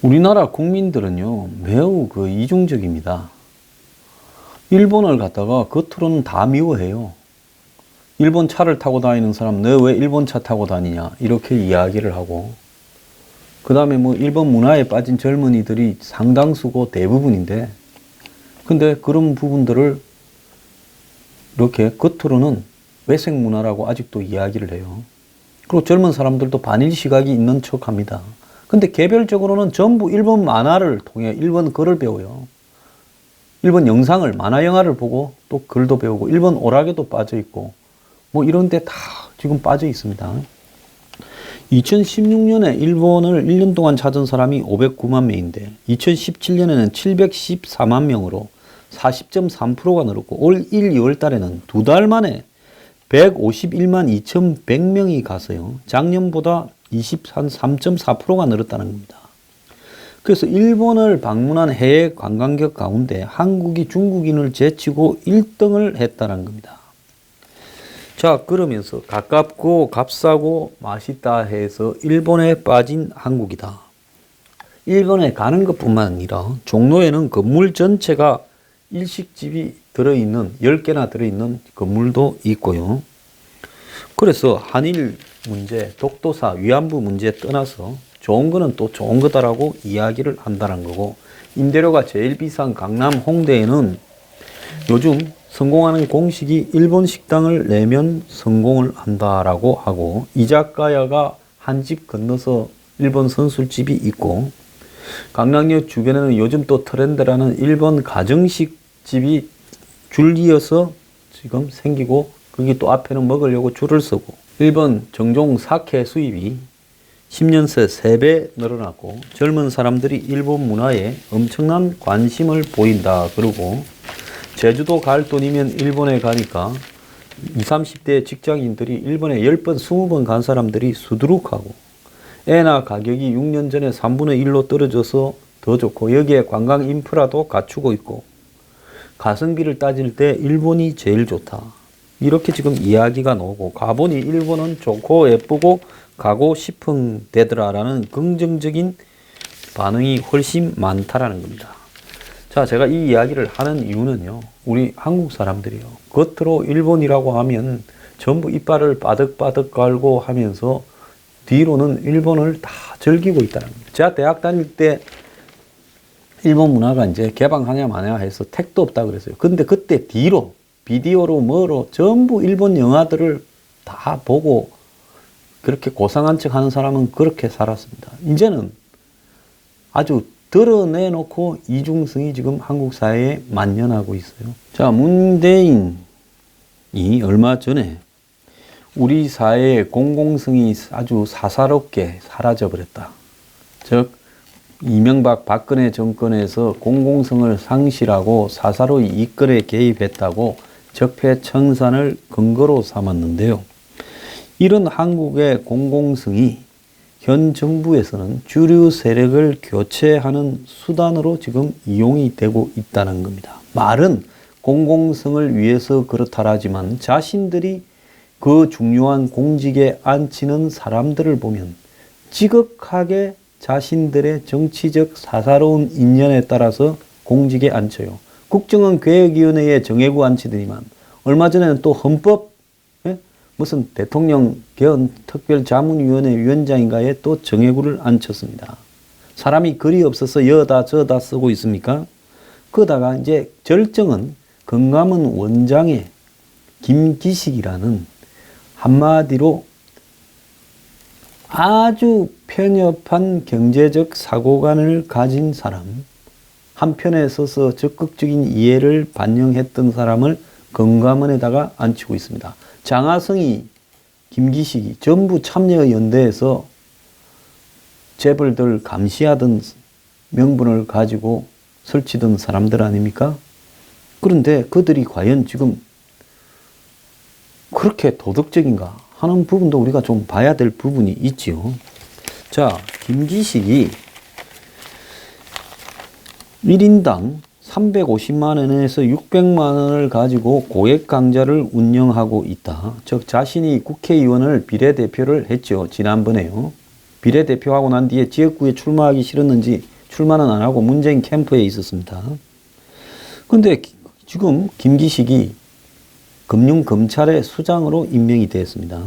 우리나라 국민들은요, 매우 이중적입니다. 일본을 갖다가 겉으로는 다 미워해요. 일본 차를 타고 다니는 사람, 너 왜 일본 차 타고 다니냐? 이렇게 이야기를 하고, 그 다음에 일본 문화에 빠진 젊은이들이 상당수고 대부분인데, 근데 그런 부분들을 이렇게 겉으로는 외색 문화라고 아직도 이야기를 해요. 그리고 젊은 사람들도 반일 시각이 있는 척 합니다. 근데 개별적으로는 전부 일본 만화를 통해 일본 글을 배워요. 일본 영상을, 만화 영화를 보고 또 글도 배우고, 일본 오락에도 빠져 있고, 이런 데 다 지금 빠져 있습니다. 2016년에 일본을 1년 동안 찾은 사람이 509만 명인데, 2017년에는 714만 명으로 40.3%가 늘었고, 올 1, 2월 달에는 두 달 만에 151만 2,100명이 가서요, 작년보다 23.4%가 늘었다는 겁니다. 그래서 일본을 방문한 해외 관광객 가운데 한국이 중국인을 제치고 1등을 했다는 겁니다. 자, 그러면서 가깝고 값싸고 맛있다 해서 일본에 빠진 한국이다. 일본에 가는 것뿐만 아니라 종로에는 건물 전체가 일식집이 들어있는, 10개나 들어있는 건물도 있고요. 그래서 한일 문제, 독도사, 위안부 문제 떠나서 좋은 거는 또 좋은 거다라고 이야기를 한다는 거고, 임대료가 제일 비싼 강남 홍대에는 요즘 성공하는 공식이 일본 식당을 내면 성공을 한다라고 하고, 이자카야가 한 집 건너서 일본 선술집이 있고, 강남역 주변에는 요즘 또 트렌드라는 일본 가정식 집이 줄이어서 지금 생기고, 거기 또 앞에는 먹으려고 줄을 서고, 일본 정종 사케 수입이 10년 새 3배 늘어났고, 젊은 사람들이 일본 문화에 엄청난 관심을 보인다. 그러고 제주도 갈 돈이면 일본에 가니까 20, 30대 직장인들이 일본에 10번, 20번 간 사람들이 수두룩하고, 애나 가격이 6년 전에 3분의 1로 떨어져서 더 좋고, 여기에 관광 인프라도 갖추고 있고, 가성비를 따질 때 일본이 제일 좋다. 이렇게 지금 이야기가 나오고, 가보니 일본은 좋고 예쁘고 가고 싶은 데더라라는 긍정적인 반응이 훨씬 많다라는 겁니다. 자, 제가 이 이야기를 하는 이유는요, 우리 한국 사람들이요, 겉으로 일본이라고 하면 전부 이빨을 바득바득 갈고 하면서 뒤로는 일본을 다 즐기고 있다는 겁니다. 제가 대학 다닐 때 일본 문화가 이제 개방하냐 마냐 해서 택도 없다 그랬어요. 근데 그때 뒤로 비디오로 뭐로 전부 일본 영화들을 다 보고 그렇게 고상한 척 하는 사람은 그렇게 살았습니다. 이제는 아주 드러내놓고 이중성이 지금 한국 사회에 만연하고 있어요. 자, 문대인이 얼마 전에 우리 사회의 공공성이 아주 사사롭게 사라져버렸다. 즉, 이명박 박근혜 정권에서 공공성을 상실하고 사사로이 이끌에 개입했다고 적폐청산을 근거로 삼았는데요. 이런 한국의 공공성이 현 정부에서는 주류 세력을 교체하는 수단으로 지금 이용이 되고 있다는 겁니다. 말은 공공성을 위해서 그렇다라지만 자신들이 그 중요한 공직에 앉히는 사람들을 보면 지극하게 자신들의 정치적 사사로운 인연에 따라서 공직에 앉혀요. 국정원 개혁위원회에 정해고 앉히더니만 얼마 전에는 또 헌법 무슨 대통령 개헌 특별자문위원회 위원장인가에 또 정해구를 앉혔습니다. 사람이 글이 없어서 여다 저다 쓰고 있습니까? 그러다가 이제 절정은 금감원 원장의 김기식이라는 한마디로 아주 편협한 경제적 사고관을 가진 사람, 한편에 서서 적극적인 이해를 반영했던 사람을 금감원에다가 앉히고 있습니다. 장하성이, 김기식이 전부 참여연대에서 재벌들 감시하던 명분을 가지고 설치던 사람들 아닙니까? 그런데 그들이 과연 지금 그렇게 도덕적인가 하는 부분도 우리가 좀 봐야 될 부분이 있지요. 자, 김기식이 1인당 350만 원에서 600만 원을 가지고 고액 강좌를 운영하고 있다. 즉 자신이 국회의원을 비례대표를 했죠. 지난번에요. 비례대표하고 난 뒤에 지역구에 출마하기 싫었는지 출마는 안 하고 문재인 캠프에 있었습니다. 그런데 지금 김기식이 금융검찰의 수장으로 임명이 되었습니다.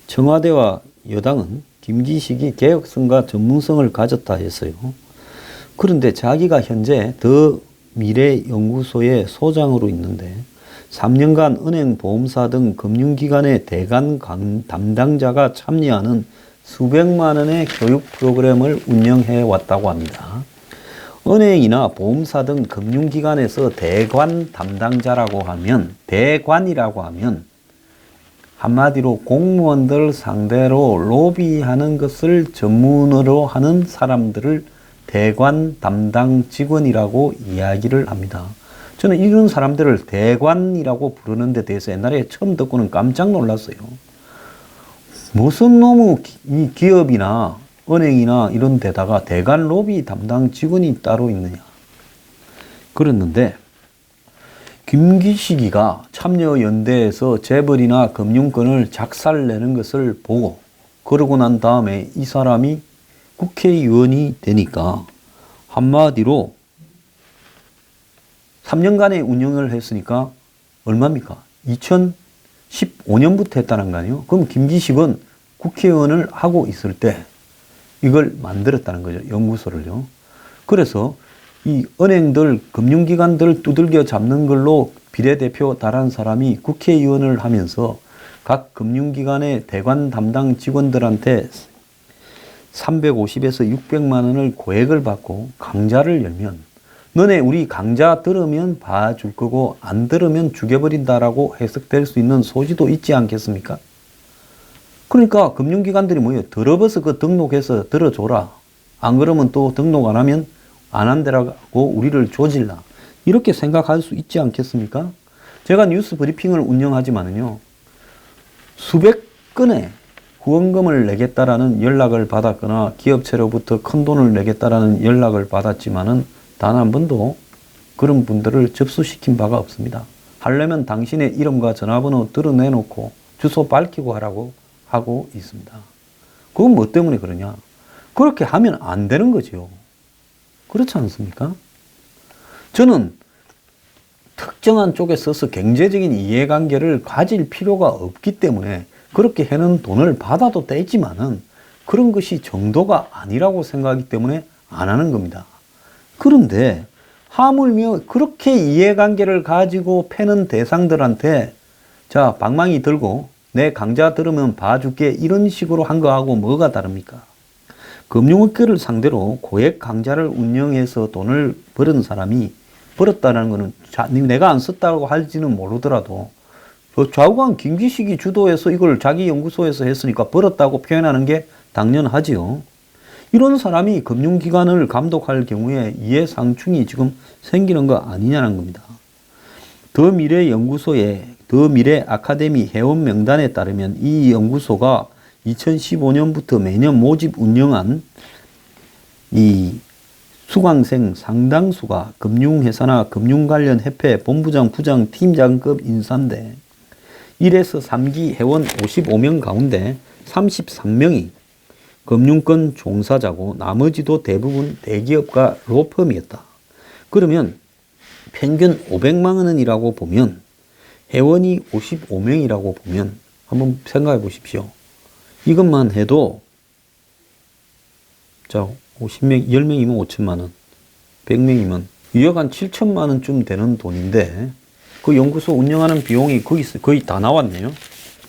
청와대와 여당은 김기식이 개혁성과 전문성을 가졌다 했어요. 그런데 자기가 현재 더 미래연구소의 소장으로 있는데 3년간 은행, 보험사 등 금융기관의 대관 담당자가 참여하는 수백만 원의 교육 프로그램을 운영해 왔다고 합니다. 은행이나 보험사 등 금융기관에서 대관 담당자라고 하면, 대관이라고 하면 한마디로 공무원들 상대로 로비하는 것을 전문으로 하는 사람들을 대관 담당 직원이라고 이야기를 합니다. 저는 이런 사람들을 대관이라고 부르는 데 대해서 옛날에 처음 듣고는 깜짝 놀랐어요. 무슨 놈의 이 기업이나 은행이나 이런 데다가 대관 로비 담당 직원이 따로 있느냐. 그랬는데 김기식이가 참여연대에서 재벌이나 금융권을 작살내는 것을 보고 그러고 난 다음에 이 사람이 국회의원이 되니까 한마디로 3년간의 운영을 했으니까 얼마입니까? 2015년부터 했다는 거 아니에요? 그럼 김기식은 국회의원을 하고 있을 때 이걸 만들었다는 거죠. 연구소를요. 그래서 이 은행들, 금융기관들 두들겨 잡는 걸로 비례대표 달한 사람이 국회의원을 하면서 각 금융기관의 대관 담당 직원들한테 350에서 600만 원을 고액을 받고 강좌를 열면 너네 우리 강좌 들으면 봐줄 거고 안 들으면 죽여버린다라고 해석될 수 있는 소지도 있지 않겠습니까? 그러니까 금융기관들이 뭐예요? 들어봐서 그 등록해서 들어줘라. 안 그러면 또 등록 안 하면 안 한다라고 우리를 조질라. 이렇게 생각할 수 있지 않겠습니까? 제가 뉴스 브리핑을 운영하지만은요. 수백 건의 후원금을 내겠다라는 연락을 받았거나 기업체로부터 큰 돈을 내겠다라는 연락을 받았지만은 단 한 번도 그런 분들을 접수시킨 바가 없습니다. 하려면 당신의 이름과 전화번호 드러내놓고 주소 밝히고 하라고 하고 있습니다. 그건 뭐 때문에 그러냐? 그렇게 하면 안 되는 거죠. 그렇지 않습니까? 저는 특정한 쪽에 서서 경제적인 이해관계를 가질 필요가 없기 때문에 그렇게 해는 돈을 받아도 되지만은 그런 것이 정도가 아니라고 생각하기 때문에 안 하는 겁니다. 그런데 하물며 그렇게 이해관계를 가지고 패는 대상들한테 자, 방망이 들고 내 강좌 들으면 봐줄게 이런 식으로 한 거하고 뭐가 다릅니까? 금융업계를 상대로 고액 강좌를 운영해서 돈을 벌은 사람이 벌었다는 거는 내가 안 썼다고 할지는 모르더라도 좌우간 김기식이 주도해서 이걸 자기 연구소에서 했으니까 벌었다고 표현하는 게 당연하지요. 이런 사람이 금융기관을 감독할 경우에 이해상충이 지금 생기는 거 아니냐는 겁니다. 더 미래 연구소의 더 미래 아카데미 회원 명단에 따르면 이 연구소가 2015년부터 매년 모집 운영한 이 수강생 상당수가 금융회사나 금융 관련 협회 본부장, 부장, 팀장급 인사인데 1에서 3기 회원 55명 가운데 33명이 금융권 종사자고 나머지도 대부분 대기업과 로펌이었다. 그러면 평균 500만 원이라고 보면 회원이 55명이라고 보면 한번 생각해 보십시오. 이것만 해도 자 50명, 10명이면 5천만 원, 100명이면 2억 한 7천만 원쯤 되는 돈인데 그 연구소 운영하는 비용이 거의 다 나왔네요.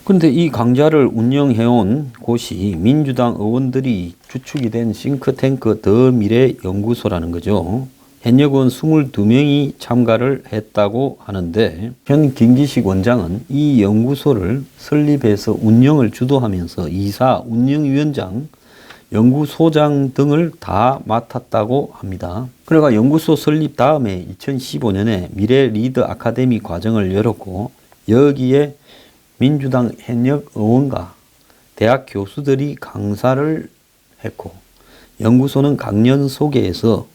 그런데 이 강좌를 운영해온 곳이 민주당 의원들이 주축이 된 싱크탱크 더 미래 연구소라는 거죠. 현역 의원 22명이 참가를 했다고 하는데 현 김기식 원장은 이 연구소를 설립해서 운영을 주도하면서 이사, 운영위원장, 연구소장 등을 다 맡았다고 합니다. 그러니까 연구소 설립 다음에 2015년에 미래 리더 아카데미 과정을 열었고 여기에 민주당 현역 의원과 대학 교수들이 강사를 했고 연구소는 강연 소개에서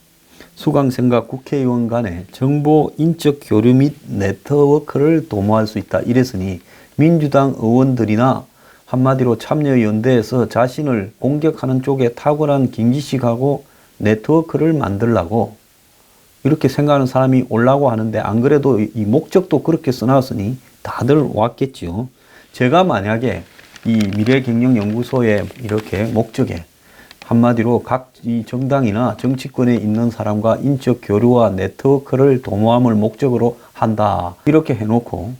수강생과 국회의원 간의 정보 인적 교류 및 네트워크를 도모할 수 있다. 이랬으니 민주당 의원들이나 한마디로 참여연대에서 자신을 공격하는 쪽에 탁월한 김기식하고 네트워크를 만들라고 이렇게 생각하는 사람이 오려고 하는데, 안 그래도 이 목적도 그렇게 써놨으니 다들 왔겠지요. 제가 만약에 이 미래경영연구소의 이렇게 목적에 한마디로 각 이 정당이나 정치권에 있는 사람과 인적 교류와 네트워크를 도모함을 목적으로 한다, 이렇게 해놓고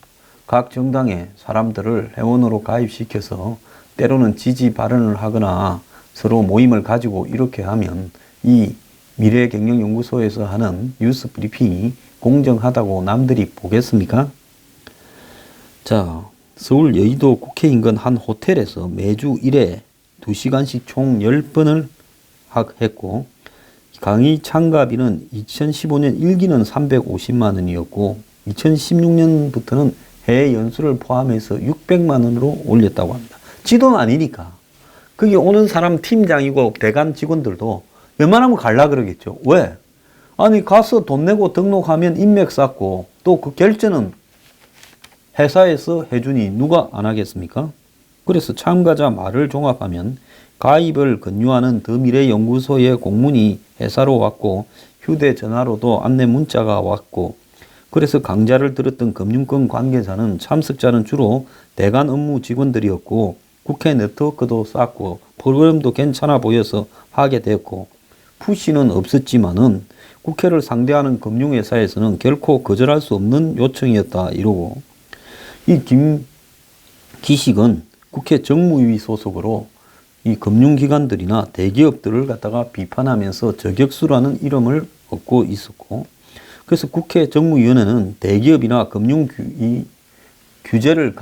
각 정당의 사람들을 회원으로 가입시켜서 때로는 지지 발언을 하거나 서로 모임을 가지고 이렇게 하면 이 미래경영연구소에서 하는 뉴스 브리핑이 공정하다고 남들이 보겠습니까? 자, 서울 여의도 국회 인근 한 호텔에서 매주 1회 2시간씩 총 10번을 했고, 강의 참가비는 2015년 1기는 350만 원이었고 2016년부터는 해외 연수를 포함해서 600만 원으로 올렸다고 합니다. 지도는 아니니까. 거기 오는 사람 팀장이고 대관 직원들도 웬만하면 갈라 그러겠죠. 왜? 아니 가서 돈 내고 등록하면 인맥 쌓고 또 그 결제는 회사에서 해주니 누가 안 하겠습니까? 그래서 참가자 말을 종합하면 가입을 권유하는 더미래연구소의 공문이 회사로 왔고 휴대전화로도 안내 문자가 왔고, 그래서 강좌를 들었던 금융권 관계자는 참석자는 주로 대관 업무 직원들이었고 국회 네트워크도 쌓고 프로그램도 괜찮아 보여서 하게 되었고, 푸시는 없었지만은 국회를 상대하는 금융회사에서는 결코 거절할 수 없는 요청이었다 이러고, 이 김기식은 국회 정무위 소속으로 이 금융기관들이나 대기업들을 갖다가 비판하면서 저격수라는 이름을 얻고 있었고, 그래서 국회 정무위원회는 대기업이나 금융 규제를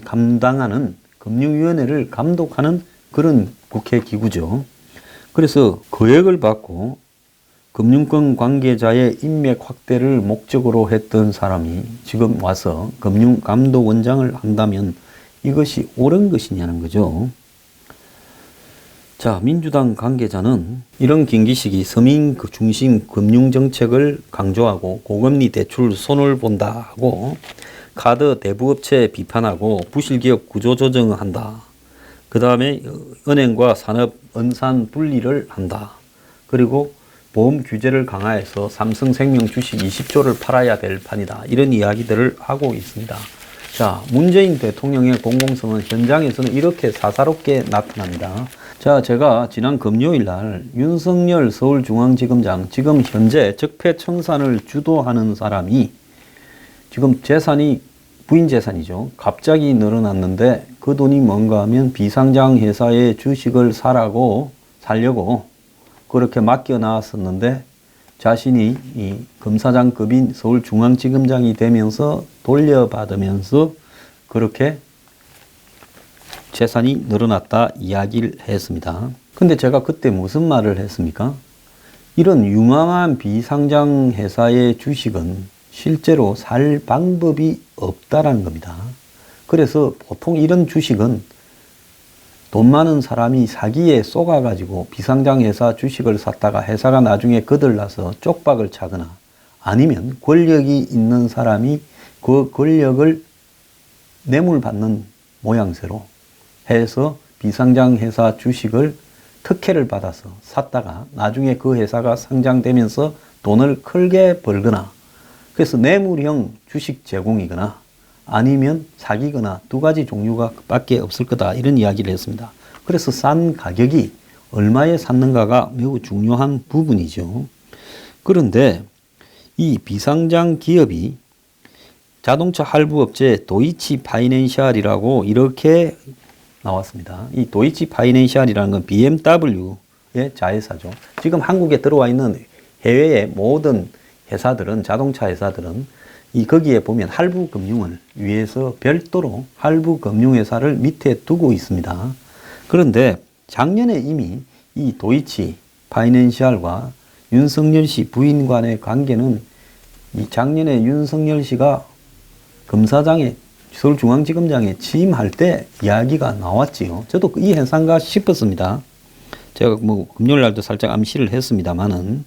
감당하는 금융위원회를 감독하는 그런 국회 기구죠. 그래서 거액을 받고 금융권 관계자의 인맥 확대를 목적으로 했던 사람이 지금 와서 금융감독원장을 한다면 이것이 옳은 것이냐는 거죠. 자, 민주당 관계자는 이런 김기식이 서민 중심 금융정책을 강조하고 고금리 대출 손을 본다 하고, 카드 대부업체 비판하고 부실기업 구조조정한다. 그 다음에 은행과 산업 은산 분리를 한다. 그리고 보험 규제를 강화해서 삼성생명 주식 20조를 팔아야 될 판이다. 이런 이야기들을 하고 있습니다. 자, 문재인 대통령의 공공성은 현장에서는 이렇게 사사롭게 나타납니다. 자, 제가 지난 금요일 날 윤석열 서울중앙지검장, 지금 현재 적폐청산을 주도하는 사람이 지금 재산이 부인 재산이죠. 갑자기 늘어났는데 그 돈이 뭔가 하면 비상장 회사의 주식을 살려고 그렇게 맡겨 나왔었는데, 자신이 이 검사장급인 서울중앙지검장이 되면서 돌려받으면서 그렇게 재산이 늘어났다 이야기를 했습니다. 근데 제가 그때 무슨 말을 했습니까? 이런 유망한 비상장 회사의 주식은 실제로 살 방법이 없다라는 겁니다. 그래서 보통 이런 주식은 돈 많은 사람이 사기에 속아가지고 비상장 회사 주식을 샀다가 회사가 나중에 거들나서 쪽박을 차거나, 아니면 권력이 있는 사람이 그 권력을 뇌물받는 모양새로 해서 비상장 회사 주식을 특혜를 받아서 샀다가 나중에 그 회사가 상장되면서 돈을 크게 벌거나, 그래서 뇌물형 주식 제공이거나 아니면 사기거나 두 가지 종류가 밖에 없을 거다, 이런 이야기를 했습니다. 그래서 싼 가격이 얼마에 샀는가가 매우 중요한 부분이죠. 그런데 이 비상장 기업이 자동차 할부업체 도이치 파이낸셜이라고 이렇게 나왔습니다. 이 도이치 파이낸셜이라는 건 BMW의 자회사죠. 지금 한국에 들어와 있는 해외의 모든 회사들은, 자동차 회사들은 거기에 보면 할부 금융을 위해서 별도로 할부 금융회사를 밑에 두고 있습니다. 그런데 작년에 이미 이 도이치 파이낸셜과 윤석열 씨 부인 간의 관계는, 이 작년에 윤석열 씨가 검사장에 서울중앙지검장에 취임할 때 이야기가 나왔지요. 저도 이 현상가 싶었습니다. 제가 금요일 날도 살짝 암시를 했습니다만은,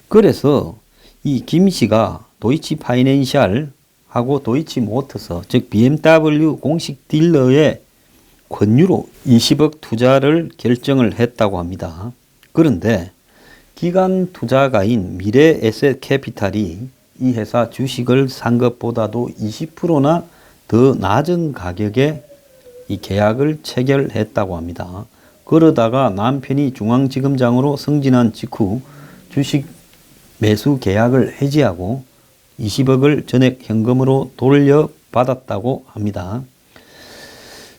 그래서 이 김 씨가 도이치 파이낸셜하고 도이치 모터스, 즉 BMW 공식 딜러의 권유로 20억 투자를 결정을 했다고 합니다. 그런데 기관 투자가인 미래에셋캐피탈이 이 회사 주식을 산 것보다도 20%나 더 낮은 가격에 이 계약을 체결했다고 합니다. 그러다가 남편이 중앙지검장으로 승진한 직후 주식 매수 계약을 해지하고 20억을 전액 현금으로 돌려받았다고 합니다.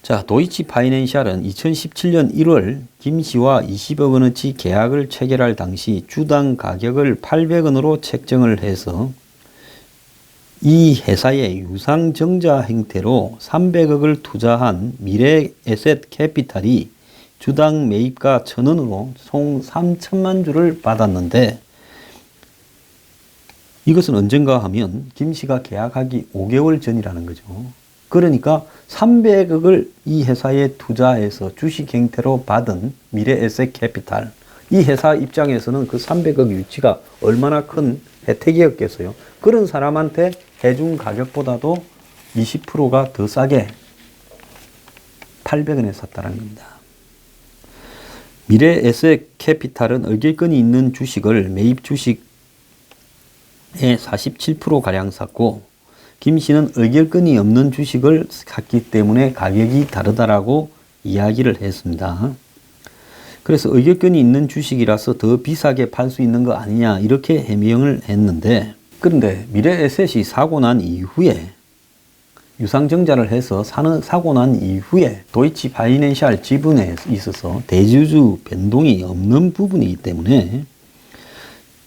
자, 도이치 파이낸셜은 2017년 1월 김 씨와 20억 원어치 계약을 체결할 당시 주당 가격을 800원으로 책정을 해서 이 회사의 유상증자 행태로 300억을 투자한 미래에셋캐피탈이 주당 매입가 1,000원으로 총 3천만 주를 받았는데 이것은 언젠가 하면 김 씨가 계약하기 5개월 전이라는 거죠. 그러니까 300억을 이 회사에 투자해서 주식 행태로 받은 미래에셋캐피탈, 이 회사 입장에서는 그 300억 유치가 얼마나 큰 혜택이었겠어요. 그런 사람한테 해준 가격보다도 20%가 더 싸게 800원에 샀다는 겁니다. 미래에셋캐피탈은 의결권이 있는 주식을 매입 주식의 47%가량 샀고 김 씨는 의결권이 없는 주식을 샀기 때문에 가격이 다르다라고 이야기를 했습니다. 그래서 의결권이 있는 주식이라서 더 비싸게 팔 수 있는 거 아니냐 이렇게 해명을 했는데, 그런데 미래에셋이 사고 난 이후에 유상증자를 해서 사고 난 이후에 도이치 파이낸셜 지분에 있어서 대주주 변동이 없는 부분이기 때문에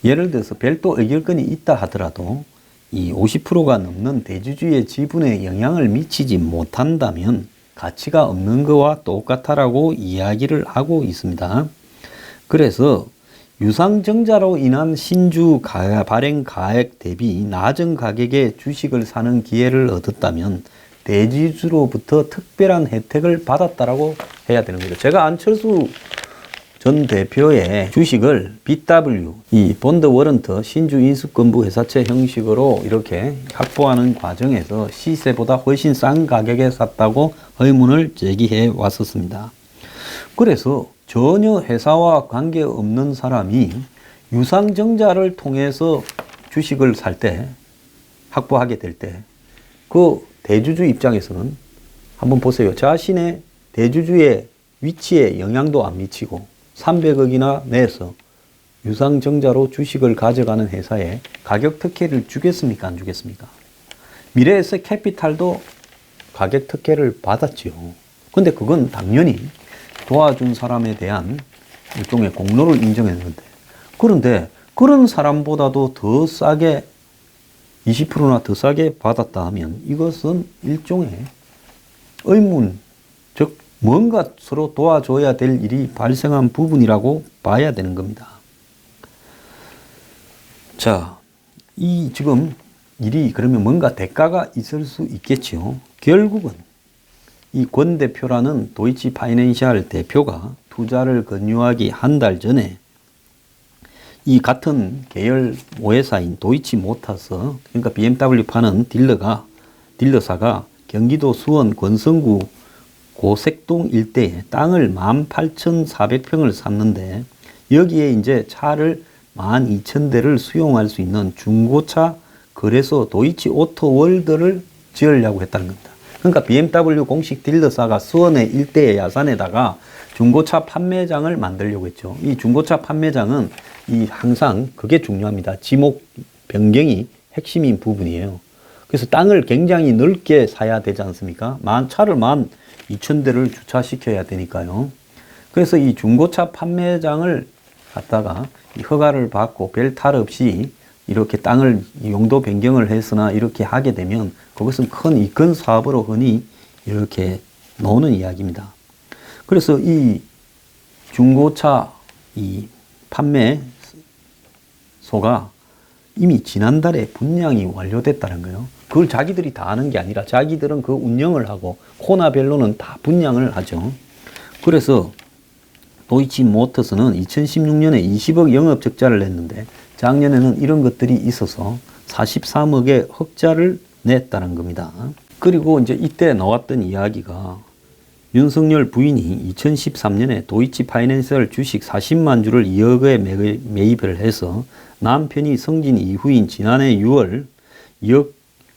예를 들어서 별도 의결권이 있다 하더라도 이 50%가 넘는 대주주의 지분에 영향을 미치지 못한다면 가치가 없는 거와 똑같다라고 이야기를 하고 있습니다. 그래서 유상증자로 인한 신주 발행 가액 대비 낮은 가격에 주식을 사는 기회를 얻었다면 대주주로부터 특별한 혜택을 받았다라고 해야 되는 거죠. 제가 안철수 전 대표의 주식을 BW, 이 본드 워런트 신주 인수권부 회사채 형식으로 이렇게 확보하는 과정에서 시세보다 훨씬 싼 가격에 샀다고 의문을 제기해 왔었습니다. 그래서 전혀 회사와 관계없는 사람이 유상증자를 통해서 주식을 살 때, 확보하게 될 때, 그 대주주 입장에서는 한번 보세요. 자신의 대주주의 위치에 영향도 안 미치고 300억이나 내서 유상증자로 주식을 가져가는 회사에 가격 특혜를 주겠습니까? 안 주겠습니까? 미래에셋캐피탈도 가격 특혜를 받았지요. 근데 그건 당연히 도와준 사람에 대한 일종의 공로를 인정했는데, 그런데 그런 사람보다도 더 싸게 20%나 더 싸게 받았다 하면 이것은 일종의 의문, 즉 뭔가 서로 도와줘야 될 일이 발생한 부분이라고 봐야 되는 겁니다. 자, 이 지금 일이 그러면 뭔가 대가가 있을 수 있겠지요. 결국은 이 권 대표라는 도이치 파이낸셜 대표가 투자를 권유하기 한 달 전에 이 같은 계열 모회사인 도이치 모터스, 그러니까 BMW 파는 딜러사가 경기도 수원 권성구 고색동 일대에 땅을 18,400평을 샀는데 여기에 이제 차를 12,000대를 수용할 수 있는 중고차 거래소 도이치 오토월드를 지으려고 했다는 겁니다. 그러니까 BMW 공식 딜러사가 수원의 일대의 야산에다가 중고차 판매장을 만들려고 했죠. 이 중고차 판매장은 항상 그게 중요합니다. 지목 변경이 핵심인 부분이에요. 그래서 땅을 굉장히 넓게 사야 되지 않습니까? 차를 12,000대를 주차시켜야 되니까요. 그래서 이 중고차 판매장을 갖다가 허가를 받고 별 탈 없이 이렇게 땅을 용도 변경을 했으나 이렇게 하게 되면 그것은 큰 이권 사업으로 흔히 이렇게 나오는 이야기입니다. 그래서 이 중고차 이 판매소가 이미 지난달에 분양이 완료됐다는 거예요. 그걸 자기들이 다 하는 게 아니라 자기들은 그 운영을 하고 코나별로는 다 분양을 하죠. 그래서 도이치 모터스는 2016년에 20억 영업 적자를 냈는데 작년에는 이런 것들이 있어서 43억의 흑자를 냈다는 겁니다. 그리고 이제 이때 나왔던 이야기가 윤석열 부인이 2013년에 도이치 파이낸셜 주식 40만 주를 2억에 매입을 해서 남편이 승진 이후인 지난해 6월 2억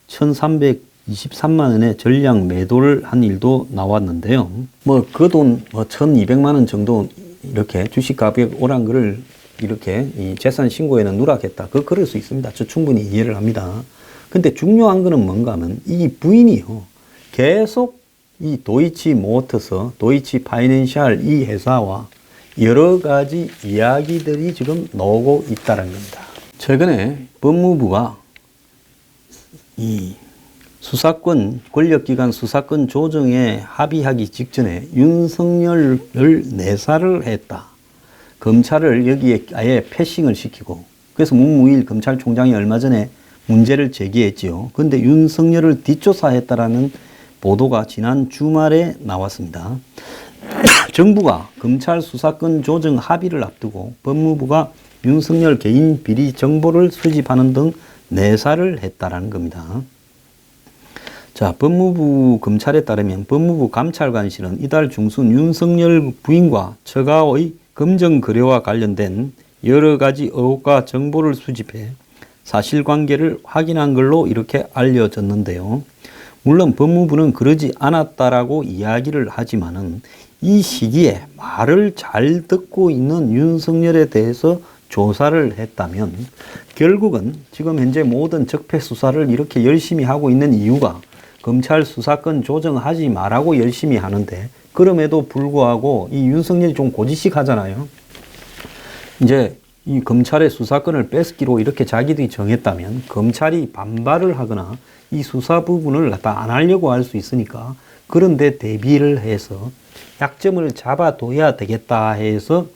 1,323만 원의 전량 매도를 한 일도 나왔는데요. 뭐 그 돈 1,200만 원 정도 이렇게 주식 가격 오른 거를 이렇게 이 재산 신고에는 누락했다. 그럴 수 있습니다. 저 충분히 이해를 합니다. 근데 중요한 거는 뭔가 하면 이 부인이요. 계속 이 도이치 모터스, 도이치 파이낸셜 이 회사와 여러 가지 이야기들이 지금 나오고 있다는 겁니다. 최근에 법무부가 이 수사권, 권력기관 수사권 조정에 합의하기 직전에 윤석열을 내사를 했다. 검찰을 여기에 아예 패싱을 시키고, 그래서 문무일 검찰총장이 얼마 전에 문제를 제기했지요. 근데 윤석열을 뒷조사했다라는 보도가 지난 주말에 나왔습니다. 정부가 검찰 수사권 조정 합의를 앞두고 법무부가 윤석열 개인 비리 정보를 수집하는 등 내사를 했다라는 겁니다. 자, 법무부 검찰에 따르면 법무부 감찰관실은 이달 중순 윤석열 부인과 처가의 검정 거래와 관련된 여러 가지 의혹과 정보를 수집해 사실관계를 확인한 걸로 이렇게 알려졌는데요. 물론 법무부는 그러지 않았다라고 이야기를 하지만은 이 시기에 말을 잘 듣고 있는 윤석열에 대해서 조사를 했다면 결국은 지금 현재 모든 적폐 수사를 이렇게 열심히 하고 있는 이유가 검찰 수사권 조정하지 말라고 열심히 하는데, 그럼에도 불구하고 이 윤석열이 좀 고지식 하잖아요. 이제 이 검찰의 수사권을 뺏기로 이렇게 자기들이 정했다면 검찰이 반발을 하거나 이 수사 부분을 다 안 하려고 할 수 있으니까, 그런데 대비를 해서 약점을 잡아둬야 되겠다 해서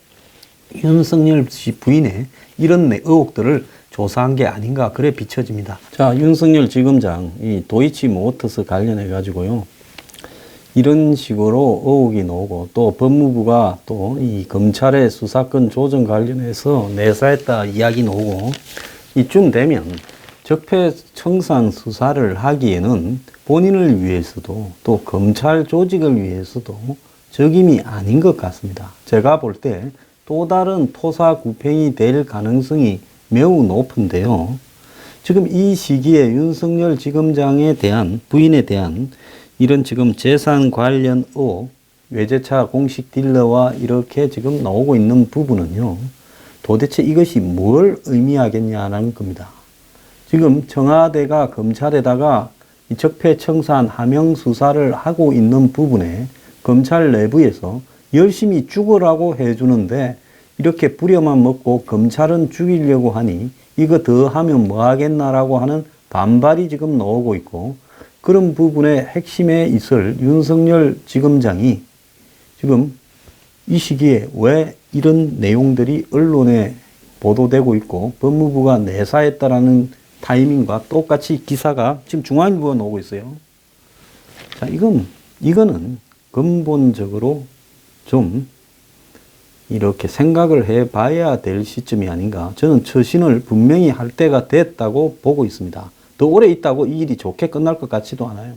윤석열 씨 부인의 이런 의혹들을 조사한 게 아닌가, 그래 비춰집니다. 자, 윤석열 지검장 이 도이치 모터스 관련해 가지고요, 이런 식으로 의혹이 나오고, 또 법무부가 또 이 검찰의 수사권 조정 관련해서 내사했다 이야기 나오고, 이쯤 되면 적폐청산 수사를 하기에는 본인을 위해서도 또 검찰 조직을 위해서도 적임이 아닌 것 같습니다. 제가 볼 때 또 다른 토사구팽이 될 가능성이 매우 높은데요. 지금 이 시기에 윤석열 지검장에 대한, 부인에 대한 이런 지금 재산 관련 의혹, 외제차 공식 딜러와 이렇게 지금 나오고 있는 부분은요, 도대체 이것이 뭘 의미하겠냐는 겁니다. 지금 청와대가 검찰에다가 이 적폐청산 하명 수사를 하고 있는 부분에 검찰 내부에서 열심히 죽으라고 해주는데 이렇게 부려만 먹고 검찰은 죽이려고 하니 이거 더 하면 뭐 하겠나라고 하는 반발이 지금 나오고 있고, 그런 부분의 핵심에 있을 윤석열 지검장이 지금 이 시기에 왜 이런 내용들이 언론에 보도되고 있고 법무부가 내사했다라는 타이밍과 똑같이 기사가 지금 중앙일보가 나오고 있어요. 자, 이거는 근본적으로 좀 이렇게 생각을 해 봐야 될 시점이 아닌가. 저는 처신을 분명히 할 때가 됐다고 보고 있습니다. 더 오래 있다고 이 일이 좋게 끝날 것 같지도 않아요.